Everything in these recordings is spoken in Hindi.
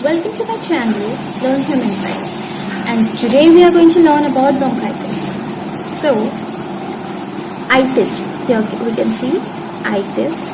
Welcome to my channel, Learn Human Science, and today we are going to learn about bronchitis. So, itis, here we can see itis.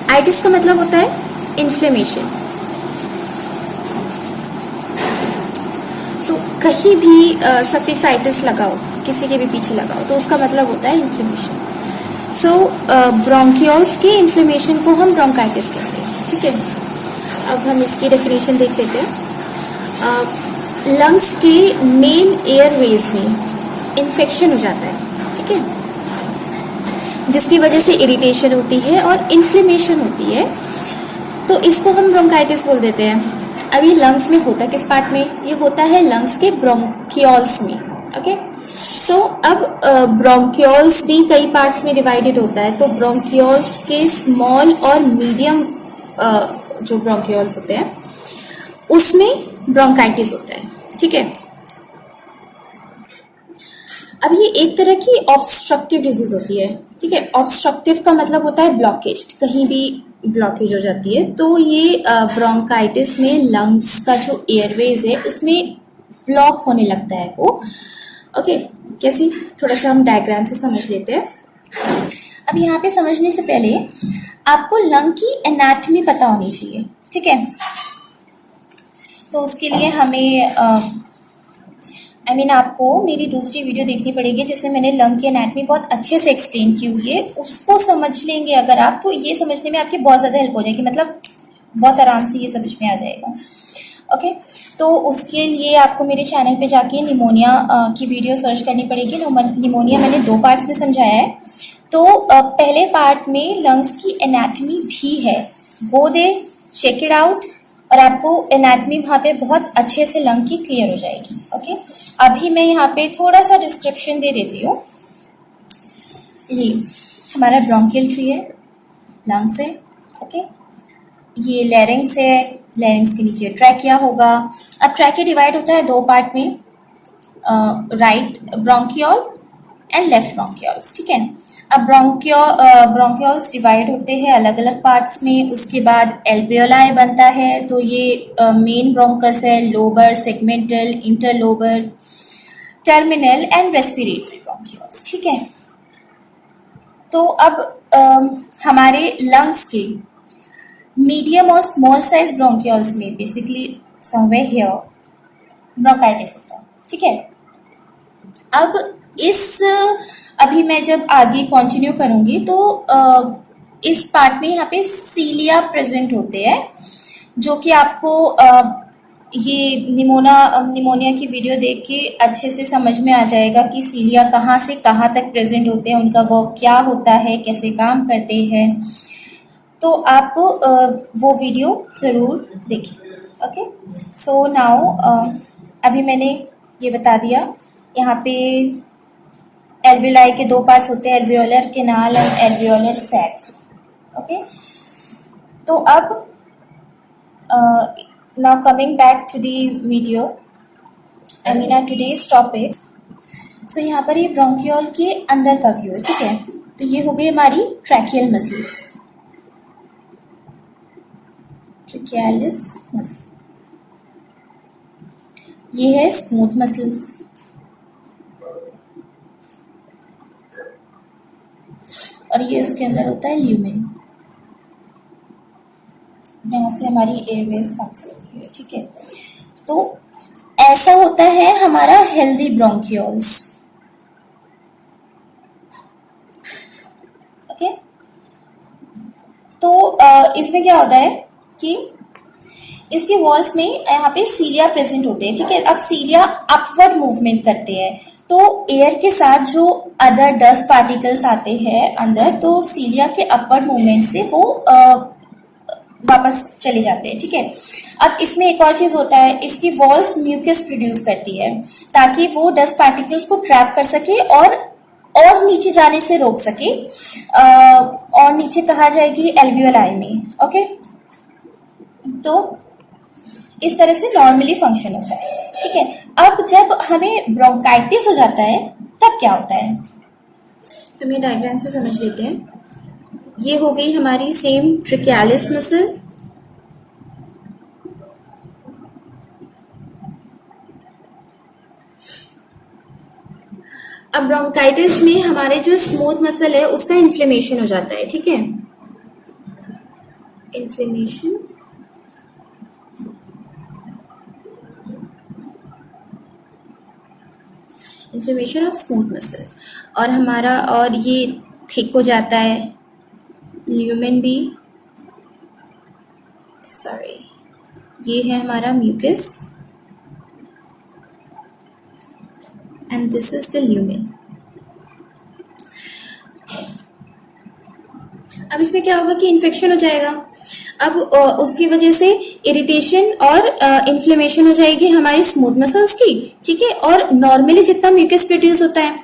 Itis का मतलब होता है inflammation. So, कहीं भी सफिसाइटिस लगाओ, किसी के भी पीछे लगाओ, तो उसका मतलब होता है इन्फ्लेमेशन. सो ब्रोंकियोल्स की इन्फ्लेमेशन को हम ब्रोंकाइटिस कहते हैं. ठीक है, अब हम इसकी डेफिनेशन देख लेते हैं. लंग्स के मेन एयरवेज में इन्फेक्शन हो जाता है. ठीक है, जिसकी वजह से इरिटेशन होती है और इन्फ्लेमेशन होती है, तो इसको हम ब्रोंकाइटिस बोल देते हैं. अब ये लंग्स में होता है किस पार्ट में? ये होता है लंग्स के ब्रोंकियोल्स में. ओके, सो अब ब्रोंकियोल्स भी कई पार्ट्स में डिवाइडेड होता है. तो ब्रोंकियोल्स के स्मॉल और मीडियम जो ब्रोंकियोल्स होते हैं उसमें ब्रोंकाइटिस होता है. ठीक है, अब ये एक तरह की ऑब्स्ट्रक्टिव डिजीज होती है. ठीक है, ऑब्स्ट्रक्टिव का मतलब होता है ब्लॉकेज, कहीं भी ब्लॉकेज हो जाती है. तो ये ब्रोंकाइटिस में लंग्स का जो एयरवेज है उसमें ब्लॉक होने लगता है वो. ओके, कैसी थोड़ा सा हम डायग्राम से समझ लेते हैं. अब यहाँ पे समझने से पहले आपको लंग की एनाटॉमी पता होनी चाहिए. ठीक है, तो उसके लिए हमें आपको मेरी दूसरी वीडियो देखनी पड़ेगी जिसमें मैंने लंग की एनाटॉमी बहुत अच्छे से एक्सप्लेन की हुई है. उसको समझ लेंगे अगर आप, तो ये समझने में आपकी बहुत ज़्यादा हेल्प हो जाएगी. मतलब बहुत आराम से ये समझ में आ जाएगा. ओके, तो उसके लिए आपको मेरे चैनल पे जाके निमोनिया की वीडियो सर्च करनी पड़ेगी. निमोनिया मैंने 2 पार्ट्स में समझाया है. तो पहले पार्ट में लंग्स की एनाटॉमी भी है, गो दे चेक इट आउट, और आपको एनाटॉमी वहाँ पे बहुत अच्छे से लंग की क्लियर हो जाएगी. ओके, अभी मैं यहाँ पे थोड़ा सा डिस्क्रिप्शन दे देती हूँ. ये हमारा ब्रोंकियल ट्री है, लंग्स है. ओके, ये लैरिंग्स है, लैरिंग्स के नीचे ट्रैकिया होगा. अब ट्रैकिया डिवाइड होता है 2 पार्ट में, right bronchiole and left bronchioles. ठीक है, अब ब्रोंकियोल्स डिवाइड होते हैं अलग अलग पार्ट्स में. उसके बाद एल्वियोलाई बनता है. तो ये मेन ब्रोंकस है, lobar, segmental, interlobar, terminal and respiratory bronchioles. ठीक है, तो अब हमारे लंग्स के मीडियम और स्मॉल साइज ब्रोंकियोल्स में बेसिकली समवेयर हियर ब्रोंकाइटिस होता है. ठीक है, अब अभी मैं जब आगे कंटिन्यू करूंगी तो इस पार्ट में यहाँ पे सीलिया प्रेजेंट होते हैं, जो कि आपको ये निमोनिया की वीडियो देख के अच्छे से समझ में आ जाएगा कि सीलिया कहाँ से कहाँ तक प्रेजेंट होते हैं, उनका वर्क क्या होता है, कैसे काम करते हैं. तो आप वो वीडियो ज़रूर देखें. ओके, सो नाउ अभी मैंने ये बता दिया. यहाँ पे एल्वियोलाई के 2 पार्ट्स होते हैं, alveolar canal and alveolar sac. Okay, तो अब now coming back to the video, today's topic. So यहाँ पर ये ब्रोंकियोल के अंदर का व्यू है. ठीक है, तो ये हो गई हमारी ट्रैकियल मसल्स, ट्रैकियालिस मसल. ये है स्मूथ मसल्स, और ये उसके अंदर होता है ल्यूमेन, यहाँ से हमारी एयरवेज पास होती है. ठीक है, तो ऐसा होता है हमारा हेल्दी ब्रोंकियोल्स. ओके, तो इसमें क्या होता है कि इसके वॉल्स में यहाँ पे सीलिया प्रेजेंट होते हैं. ठीक है, अब सीलिया अपवर्ड मूवमेंट करते हैं, तो एयर के साथ जो अदर डस्ट पार्टिकल्स आते हैं अंदर, तो सीलिया के अपवर्ड मूवमेंट से वो वापस चले जाते हैं. ठीक है, अब इसमें एक और चीज होता है, इसकी वॉल्स म्यूकस प्रोड्यूस करती है ताकि वो डस्ट पार्टिकल्स को ट्रैप कर सके और नीचे जाने से रोक सके, और नीचे कहा जाएगी एल्वियोलाई में. ओके, तो इस तरह से नॉर्मली फंक्शन होता है. ठीक है, अब जब हमें ब्रोंकाइटिस हो जाता है तब क्या होता है, तो मैं डायग्राम से समझ लेते हैं. ये हो गई हमारी सेम ट्रैकियालिस मसल, अब ब्रोंकाइटिस में हमारे जो स्मूथ मसल है उसका इन्फ्लेमेशन हो जाता है, ठीक है, inflammation, inflammation of smooth muscle, और हमारा और ये थिक हो जाता है, ल्यूमेन भी, सॉरी, ये है हमारा mucus and this is the lumen. अब इसमें क्या होगा कि इन्फेक्शन हो जाएगा। अब उसकी वजह से इरिटेशन और इन्फ्लेमेशन हो जाएगी हमारी स्मूथ मसल्स की, ठीक है, और नॉर्मली जितना म्यूकस प्रोड्यूस होता है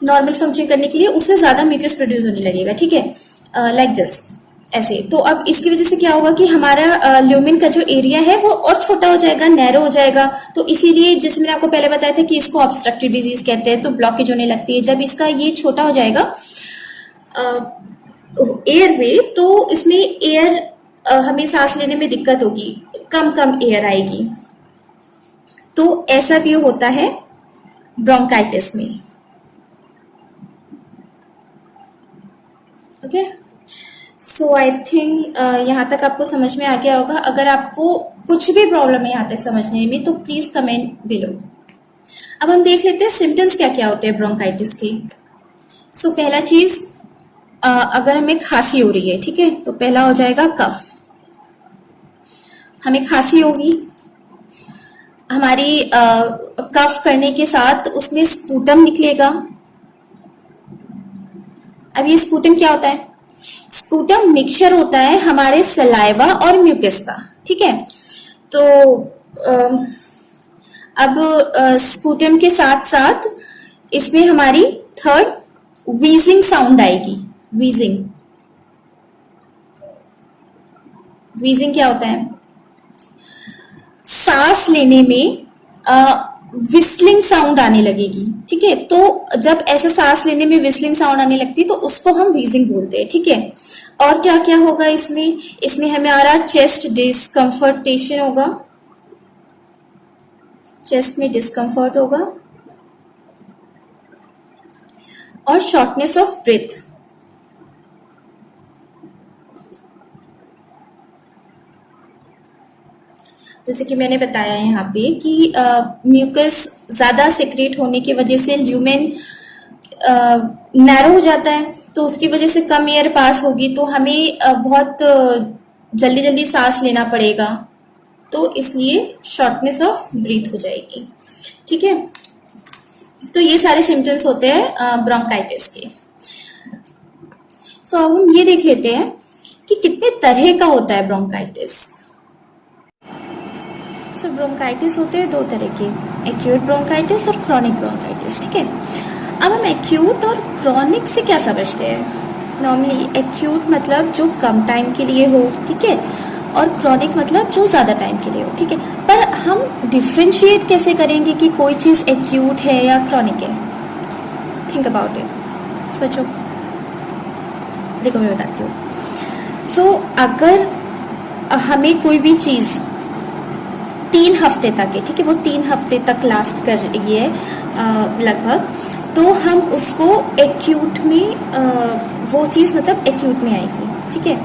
नॉर्मल फंक्शन करने के लिए उससे ज्यादा म्यूकस प्रोड्यूस होने लगेगा, ठीक है, लाइक दिस, ऐसे। तो अब इसकी वजह से क्या होगा कि हमारा ल्यूमेन का जो एरिया है वो और छोटा हो जाएगा, नैरो हो जाएगा। तो इसीलिए जैसे मैंने आपको पहले बताया था कि इसको ऑब्स्ट्रक्टिव डिजीज कहते हैं, तो ब्लॉकेज होने लगती है जब इसका ये छोटा हो जाएगा एयरवे, तो इसमें एयर हमें सांस लेने में दिक्कत होगी, कम कम एयर आएगी। तो ऐसा भी होता है ब्रोंकाइटिस में, ओके। सो आई थिंक यहाँ तक आपको समझ में आ गया होगा। अगर आपको कुछ भी प्रॉब्लम है यहाँ तक समझने में तो प्लीज कमेंट बिलो। अब हम देख लेते हैं सिम्टम्स क्या क्या होते हैं ब्रोंकाइटिस के। सो पहला चीज, अगर हमें खांसी हो रही है, ठीक है, तो पहला हो जाएगा कफ। हमें खांसी होगी, हमारी कफ करने के साथ उसमें स्पूटम निकलेगा। अब ये स्पूटम क्या होता है? स्पूटम मिक्सचर होता है हमारे सलाइवा और म्यूकस का, ठीक है। तो अब स्पूटम के साथ साथ इसमें हमारी थर्ड वीजिंग साउंड आएगी। वीजिंग, वीजिंग क्या होता है? सांस लेने में विस्लिंग साउंड आने लगेगी, ठीक है। तो जब ऐसे सांस लेने में विस्लिंग साउंड आने लगती है तो उसको हम वीजिंग बोलते हैं, ठीक है। और क्या क्या होगा इसमें? इसमें हमारा चेस्ट डिस्कम्फर्टेशन होगा, चेस्ट में डिस्कम्फर्ट होगा, और शॉर्टनेस ऑफ ब्रेथ। जैसे कि मैंने बताया यहाँ पे कि म्यूकस ज्यादा सेक्रेट होने की वजह से ल्यूमेन नैरो हो जाता है, तो उसकी वजह से कम एयर पास होगी, तो हमें बहुत जल्दी जल्दी सांस लेना पड़ेगा, तो इसलिए शॉर्टनेस ऑफ ब्रीथ हो जाएगी, ठीक है। तो ये सारे सिम्टम्स होते हैं ब्रोंकाइटिस के। सो अब हम ये देख लेते हैं कि कितने तरह का होता है ब्रोंकाइटिस। सो ब्रोंकाइटिस होते हैं दो तरह के, एक्यूट ब्रोंकाइटिस और क्रॉनिक ब्रोंकाइटिस, ठीक है। अब हम एक्यूट और क्रॉनिक से क्या समझते हैं? नॉर्मली एक्यूट मतलब जो कम टाइम के लिए हो, ठीक है, और क्रॉनिक मतलब जो ज्यादा टाइम के लिए हो, ठीक है। पर हम डिफ्रेंशिएट कैसे करेंगे कि कोई चीज एक्यूट है या क्रॉनिक है? थिंक अबाउट इट, सोचो। देखो मैं बताती हूँ। सो अगर हमें कोई भी चीज 3 हफ्ते तक है, ठीक है, वो 3 हफ्ते तक लास्ट कर रही है लगभग, तो हम उसको एक्यूट में वो चीज मतलब एक्यूट में आएगी, ठीक है।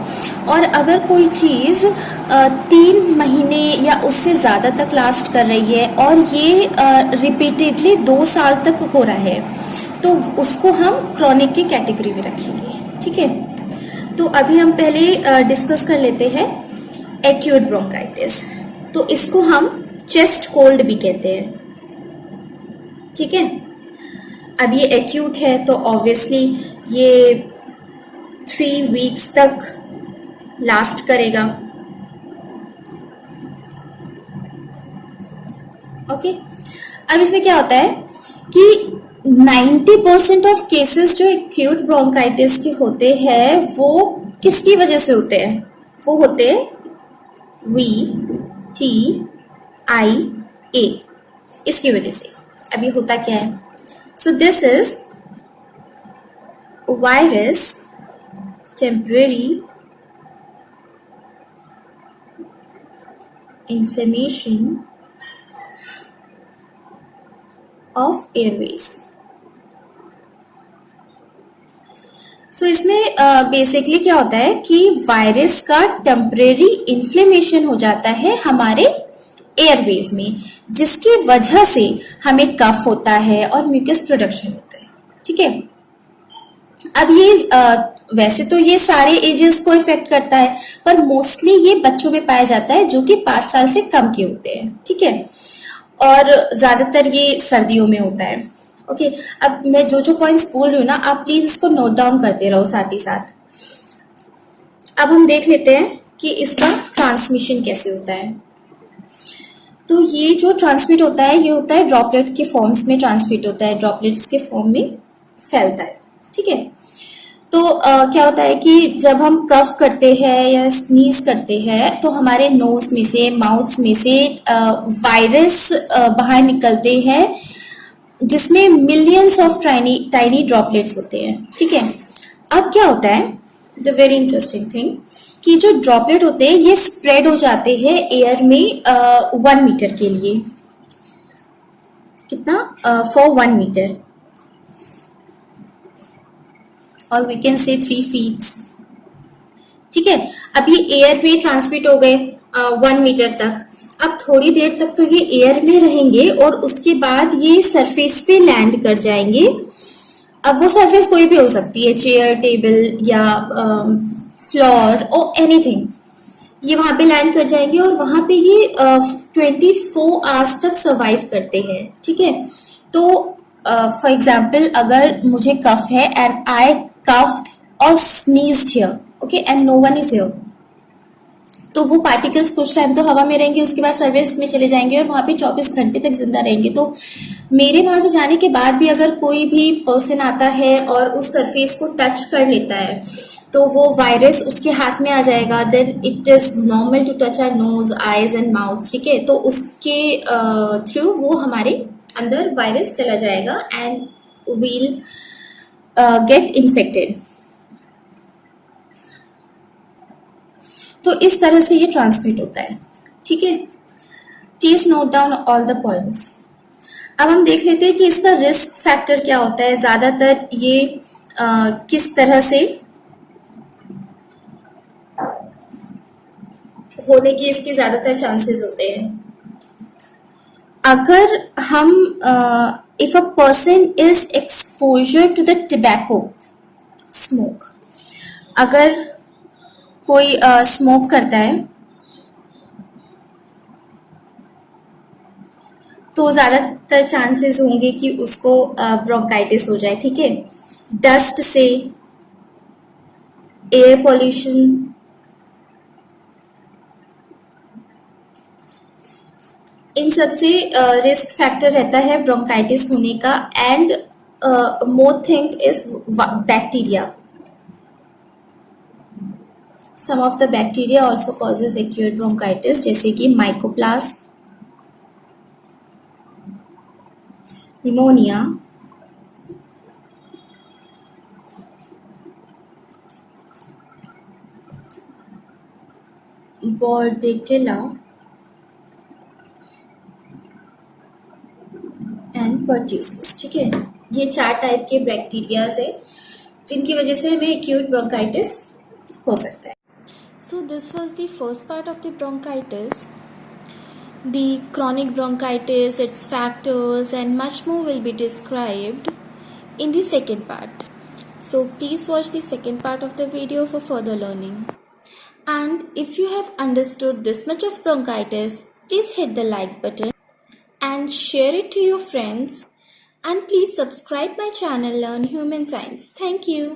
और अगर कोई चीज 3 महीने या उससे ज्यादा तक लास्ट कर रही है और ये रिपीटेडली 2 साल तक हो रहा है, तो उसको हम क्रॉनिक की कैटेगरी में रखेंगे, ठीक है। तो अभी हम पहले डिस्कस कर लेते हैं एक्यूट ब्रोंकाइटिस। तो इसको हम चेस्ट कोल्ड भी कहते हैं, ठीक है। अब ये एक्यूट है तो ऑब्वियसली ये 3 वीक्स तक लास्ट करेगा, ओके। अब इसमें क्या होता है कि 90% ऑफ केसेस जो एक्यूट ब्रोंकाइटिस के होते हैं वो किसकी वजह से होते हैं? वो होते हैं VTIA, इसकी वजह से। अब ये होता क्या है? So this is virus temporary inflammation of airways, सो इसमें बेसिकली क्या होता है कि वायरस का टेम्परेरी इन्फ्लेमेशन हो जाता है हमारे एयरवेज में, जिसकी वजह से हमें कफ होता है और म्यूकस प्रोडक्शन होता है। ठीक है, अब ये वैसे तो ये सारे एजेस को इफेक्ट करता है, पर मोस्टली ये बच्चों में पाया जाता है जो कि 5 साल से कम के होते हैं। ठीक है, और ज्यादातर ये सर्दियों में होता है। ओके, अब मैं जो जो पॉइंट्स बोल रही हूँ ना, आप प्लीज इसको नोट डाउन करते रहो साथ ही साथ। अब हम देख लेते हैं कि इसका ट्रांसमिशन कैसे होता है। तो ये जो ट्रांसमिट होता है, ये होता है ड्रॉपलेट के फॉर्म्स में ट्रांसमिट होता है, ड्रॉपलेट्स के फॉर्म में फैलता है। ठीक है, तो क्या होता है कि जब हम कफ करते हैं या स्नीज करते हैं तो हमारे नोज में से, माउथ में से वायरस बाहर निकलते हैं, जिसमें मिलियंस ऑफ टाइनी ड्रॉपलेट्स होते हैं। ठीक है, अब क्या होता है, द वेरी इंटरेस्टिंग थिंग, कि जो ड्रॉपलेट होते हैं ये स्प्रेड हो जाते हैं एयर में 1 मीटर के लिए। कितना? फॉर 1 मीटर, और वी कैन से 3 फीट। ठीक है, अब ये एयर में ट्रांसमिट हो गए 1 मीटर तक। अब थोड़ी देर तक तो ये एयर में रहेंगे और उसके बाद ये सरफेस पे लैंड कर जाएंगे। अब वो सरफेस कोई भी हो सकती है, चेयर, टेबल या फ्लोर और एनीथिंग। ये वहां पे लैंड कर जाएंगे और वहां पे ये 24 आवर्स तक सर्वाइव करते हैं। ठीक है, तो फॉर एग्जाम्पल अगर मुझे कफ है एंड आई कफ्ड और sneezed here, okay, and no one is here, तो वो पार्टिकल्स कुछ टाइम तो हवा में रहेंगे, उसके बाद सर्विस में चले जाएंगे और वहां पे 24 घंटे तक जिंदा रहेंगे। तो मेरे वहां से जाने के बाद भी अगर कोई भी पर्सन आता है और उस सरफेस को टच कर लेता है तो वो वायरस उसके हाथ में आ जाएगा। Then it is normal to touch our nose, eyes and mouth. ठीक है, तो उसके थ्रू वो हमारे अंदर वायरस चला जाएगा एंड वील गेट इन्फेक्टेड। तो इस तरह से ये ट्रांसमिट होता है। ठीक है, please note down all the points. अब हम देख लेते हैं कि इसका रिस्क फैक्टर क्या होता है, ज्यादातर ये किस तरह से होने के इसके ज्यादातर चांसेस होते हैं। अगर हम if a person is exposure to the tobacco smoke, अगर कोई स्मोक करता है तो ज्यादातर चांसेस होंगे कि उसको ब्रोंकाइटिस हो जाए। ठीक है, डस्ट से, एयर पॉल्यूशन, इन सब से रिस्क फैक्टर रहता है ब्रोंकाइटिस होने का। And more thing is bacteria. Some of the bacteria also causes acute bronchitis, जैसे कि mycoplasm, pneumonia, Bordetella and pertussis. ठीक है, ये 4 टाइप के बैक्टीरियाज है जिनकी वजह से हमें एक्यूट ब्रोंकाइटिस हो सकता है। So this was the first part of the bronchitis. The chronic bronchitis, its factors and much more will be described in the second part. So please watch the second part of the video for further learning. And if you have understood this much of bronchitis, please hit the like button and share it to your friends. And please subscribe my channel Learn Human Science. Thank you.